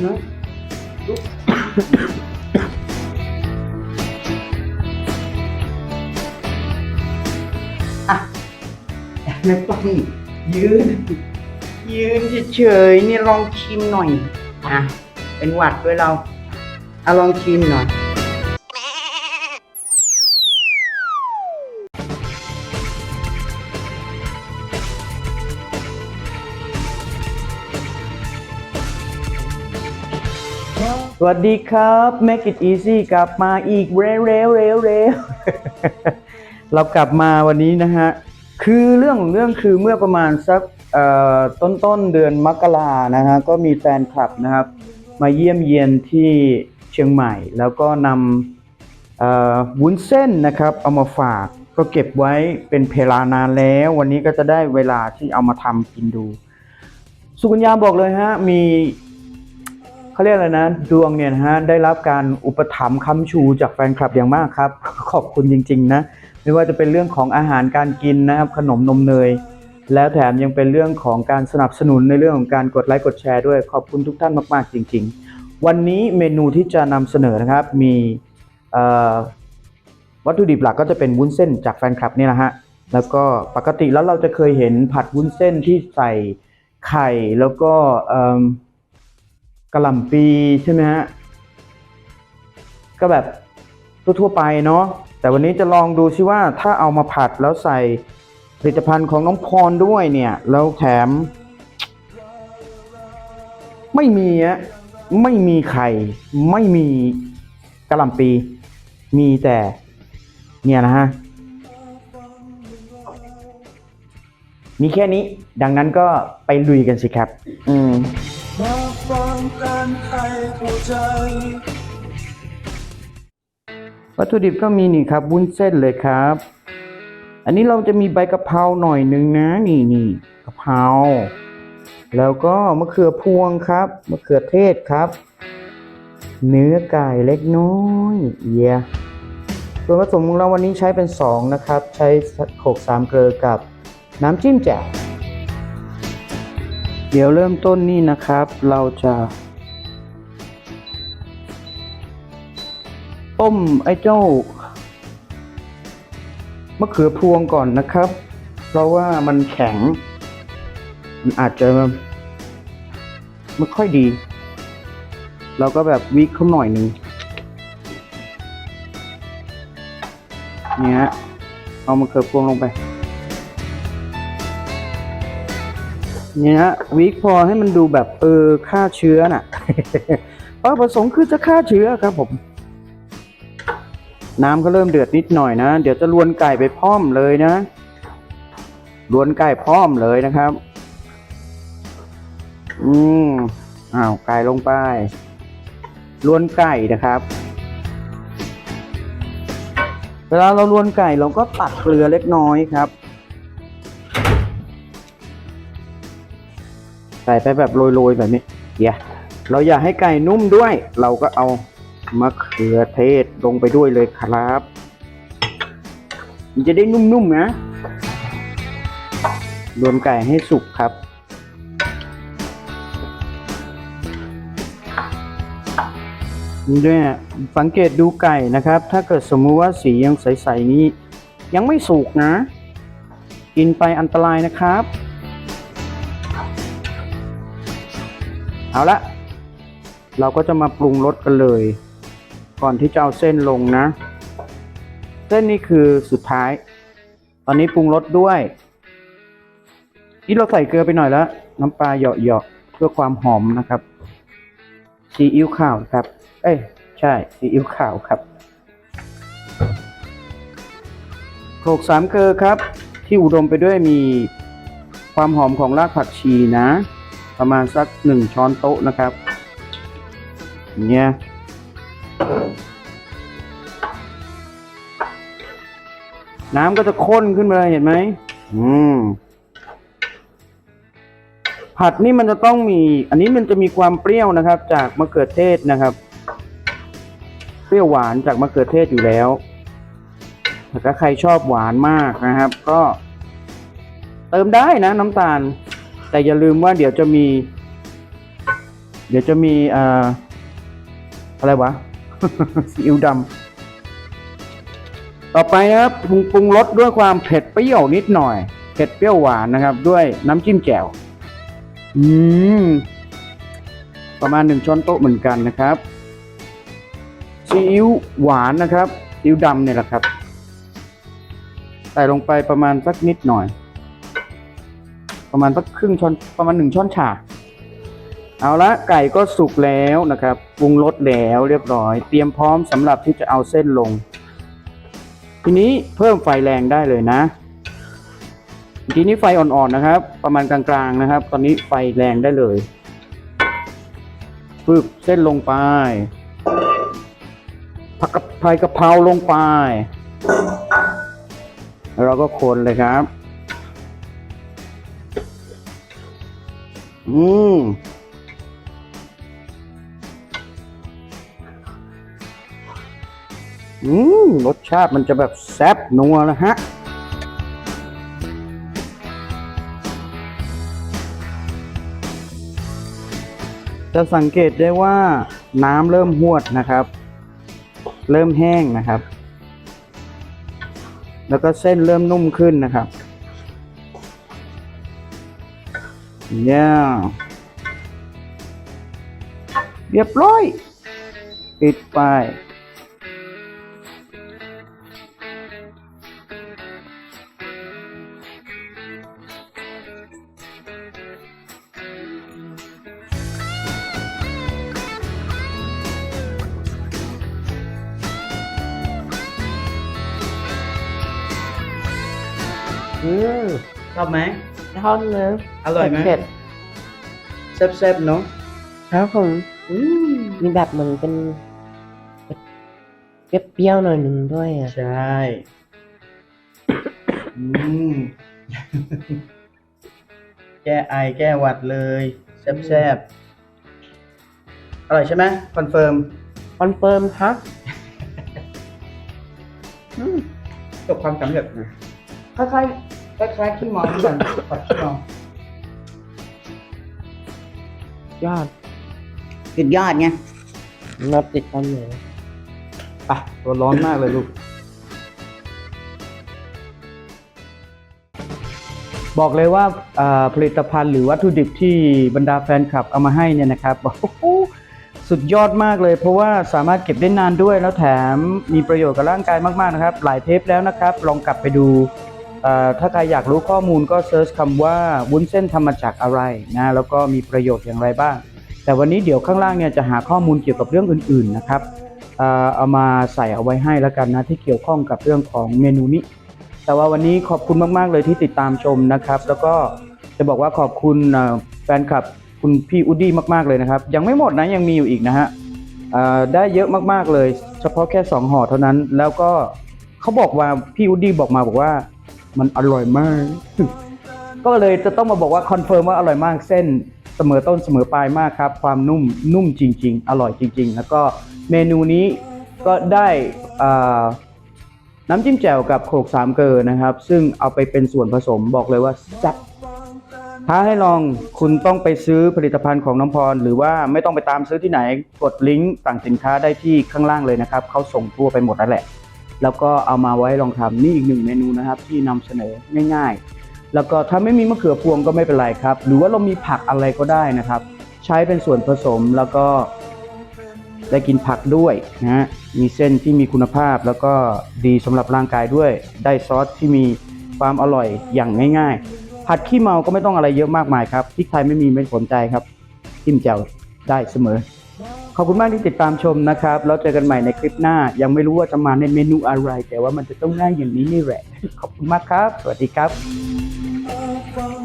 นะอ่ะไม่ต้องยืนเฉยๆนี่ลองชิมหน่อยอ่ะเป็นหวัดด้วยเราเอาลองชิมหน่อยสวัสดีครับ Make it easy กลับมาอีกเร็วเรากลับมาวันนี้นะฮะคือเรื่องคือเมื่อประมาณสักต้นเดือนมกรานะฮะก็มีแฟนคลับนะครับมาเยี่ยมเยียนที่เชียงใหม่แล้วก็นำวุ้นเส้นนะครับเอามาฝากก็เก็บไว้เป็นเวลานานแล้ววันนี้ก็จะได้เวลาที่เอามาทำกินดูสุกัญญาบอกเลยฮะมีเขาเรียกอะไรนะดวงเนี่ยนะฮะได้รับการอุปถัมภ์ค้ำชูจากแฟนคลับอย่างมากครับขอบคุณจริงๆนะไม่ว่าจะเป็นเรื่องของอาหารการกินนะครับขนมนมเนยแล้วแถมยังเป็นเรื่องของการสนับสนุนในเรื่องของการกดไลค์กดแชร์ด้วยขอบคุณทุกท่านมากๆจริงๆวันนี้เมนูที่จะนำเสนอนะครับมีวัตถุดิบหลักก็จะเป็นวุ้นเส้นจากแฟนคลับนี่แหละฮะแล้วก็ปกติแล้วเราจะเคยเห็นผัดวุ้นเส้นที่ใส่ไข่แล้วก็กะหล่ำปีใช่ไหมฮะก็แบบทั่วไปเนาะแต่วันนี้จะลองดูซิว่าถ้าเอามาผัดแล้วใส่ผลิตภัณฑ์ของน้องพรด้วยเนี่ยแล้วแถมไม่มีไข่ไม่มีกะหล่ำปีมีแต่เนี่ยนะฮะมีแค่นี้ดังนั้นก็ไปลุยกันสิครับมาฟังกันให้เข้าใจวัตถุดิบก็มีนี่ครับวุ้นเส้นเลยครับอันนี้เราจะมีใบกะเพราหน่อยนึงนะนี่กะเพราแล้วก็มะเขือพวงครับมะเขือเทศครับเนื้อไก่เล็กน้อยส่วนผสมของเราวันนี้ใช้เป็น2นะครับใช้โขลก3เกลือกับน้ำจิ้มแจ่วเดี๋ยวเริ่มต้นนี่นะครับเราจะต้มไอ้เจ้ามะเขือพวงก่อนนะครับเพราะว่ามันแข็งมันอาจจะไม่ค่อยดีเราก็แบบวิกเขาหน่อยนึงเนี่ยเอามะเขือพวงลงไปเนี่ยวิกพอให้มันดูแบบฆ่าเชื้อน่ะ ประสงค์คือจะฆ่าเชื้อครับผมน้ำก็เริ่มเดือดนิดหน่อยนะเดี๋ยวจะลวนไก่ไปพร้อมเลยนะลวนไก่พร้อมเลยนะครับไก่ลงไปลวนไก่นะครับเวลาเราลวนไก่เราก็ตักเกลือเล็กน้อยครับใส่ไปแบบโรยๆแบบนี้เราอยากให้ไก่นุ่มด้วยเราก็เอามะเขือเทศลงไปด้วยเลยครับมันจะได้นุ่มๆนะรวนไก่ให้สุกครับนี่ด้วยสังเกตดูไก่นะครับถ้าเกิดสมมุติว่าสียังใสๆนี้ยังไม่สุกนะกินไปอันตรายนะครับเอาละเราก็จะมาปรุงรสกันเลยก่อนที่จะเอาเส้นลงนะเส้นนี้คือสุดท้ายตอนนี้ปรุงรสด้วยนี่เราใส่เกลือไปหน่อยแล้วน้ำปลาเหยาะๆเพื่อความหอมนะครับซีอิ๊วขาวครับใช่ซีอิ๊วขาวครับโขลก3เกลือครับที่อุดมไปด้วยมีความหอมของรากผักชีนะประมาณสัก1ช้อนโต๊ะนะครับเนี่ยน้ำก็จะข้นขึ้นมาเลยเห็นไหมผัดนี่มันจะต้องมีอันนี้มันจะมีความเปรี้ยวนะครับจากมะเขือเทศนะครับเปรี้ยวหวานจากมะเขือเทศอยู่แล้วถ้าใครชอบหวานมากนะครับก็เติมได้นะน้ำตาลแต่อย่าลืมว่าเดี๋ยวจะมี เดี๋ยวจะมีอะไรวะ ซีอิ๊วดำต่อไปนะครับปรุงรสด้วยความเผ็ดเปรี้ยวนิดหน่อยเผ็ดเปรี้ยวหวานนะครับ ด้วยน้ำจิ้มแจ่วประมาณ1 ช้อนโต๊ะเหมือนกันนะครับซีอิ๊วหวานนะครับซีอิ๊วดำเนี่ยแหละครับใส่ลงไปประมาณสักนิดหน่อยประมาณสักครึ่งช้อนประมาณ1 ช้อนชาเอาละไก่ก็สุกแล้วนะครับปรุงรสแล้วเรียบร้อยเตรียมพร้อมสำหรับที่จะเอาเส้นลงทีนี้เพิ่มไฟแรงได้เลยนะทีนี้ไฟอ่อนๆนะครับประมาณกลางๆนะครับตอนนี้ไฟแรงได้เลยปึ๊บเส้นลงไปผักกะเพราลงไปแล้วเราก็คนเลยครับรสชาติมันจะแบบแซ่บนัวนะฮะจะสังเกตได้ว่าน้ำเริ่มหวดนะครับเริ่มแห้งนะครับแล้วก็เส้นเริ่มนุ่มขึ้นนะครับเนี่ยเรียบร้อยปิดไปชอบไหมชอบเลย อร่อยไหมเผ็ดแซ่บๆเนาะครับผมมีแบบเหมือนเป็นเปรี้ยวๆหน่อยหนึ่งด้วยอ่ะใช่แก้ไอแก้หวัดเลยแซ่บๆอร่อยใช่ไหมคอนเฟิร์มครับจบความสำเร็จนะคล้ายขี้เมาเหมือนกันผัดขี้เมาย อด ติดยอดไง นับติดกันเลยตัวร้อนมากเลยลูกบอกเลยว่าผลิตภัณฑ์หรือวัตถุดิบที่บรรดาแฟนคลับเอามาให้เนี่ยนะครับโอ้โหสุดยอดมากเลยเพราะว่าสามารถเก็บได้นานด้วยแล้วแถมมีประโยชน์กับร่างกายมากๆนะครับหลายเทปแล้วนะครับลองกลับไปดูถ้าใครอยากรู้ข้อมูลก็เซิร์ชคำว่าวุ้นเส้นทำมาจากอะไรนะแล้วก็มีประโยชน์อย่างไรบ้างแต่วันนี้เดี๋ยวข้างล่างเนี่ยจะหาข้อมูลเกี่ยวกับเรื่องอื่นๆนะครับเอามาใส่เอาไว้ให้แล้วกันนะที่เกี่ยวข้องกับเรื่องของเมนูนี้แต่ว่าวันนี้ขอบคุณมากๆเลยที่ติดตามชมนะครับแล้วก็จะบอกว่าขอบคุณแฟนคลับคุณพี่อุดดี้มากๆเลยนะครับยังไม่หมดนะยังมีอยู่อีกนะฮะได้เยอะมากๆเลยเฉพาะแค่2 ห่อเท่านั้นแล้วก็เขาบอกว่าพี่อุดดี้บอกว่ามันอร่อยมาก ก็เลยจะต้องมาบอกว่าคอนเฟิร์มว่าอร่อยมากเส้นเสมอต้นเสมอปลายมากครับความนุ่มจริงๆอร่อยจริงๆแล้วก็เมนูนี้ก็ได้น้ำจิ้มแจ่วกับโขลก3 เกลอนะครับซึ่งเอาไปเป็นส่วนผสมบอกเลยว่าแซ่บถ้าให้ลองคุณต้องไปซื้อผลิตภัณฑ์ของน้องพรหรือว่าไม่ต้องไปตามซื้อที่ไหนกดลิงก์สั่งสินค้าได้ที่ข้างล่างเลยนะครับเขาส่งทั่วไปหมดแล้วแหละแล้วก็เอามาไว้ลองทำนี่อีก1 เมนูนะครับที่นำเสนอง่ายๆแล้วก็ถ้าไม่มีมะเขือพวงก็ไม่เป็นไรครับหรือว่าเรามีผักอะไรก็ได้นะครับใช้เป็นส่วนผสมแล้วก็ได้กินผักด้วยนะมีเส้นที่มีคุณภาพแล้วก็ดีสำหรับร่างกายด้วยได้ซอสที่มีความอร่อยอย่างง่ายๆผัดขี้เมาก็ไม่ต้องอะไรเยอะมากมายครับพริกไทยไม่มีไม่สนใจครับจิ้มแจ่วได้เสมอขอบคุณมากที่ติดตามชมนะครับแล้วเจอกันใหม่ในคลิปหน้ายังไม่รู้ว่าจะมาในเมนูอะไรแต่ว่ามันจะต้องง่ายอย่างนี้นี่แหละขอบคุณมากครับสวัสดีครับ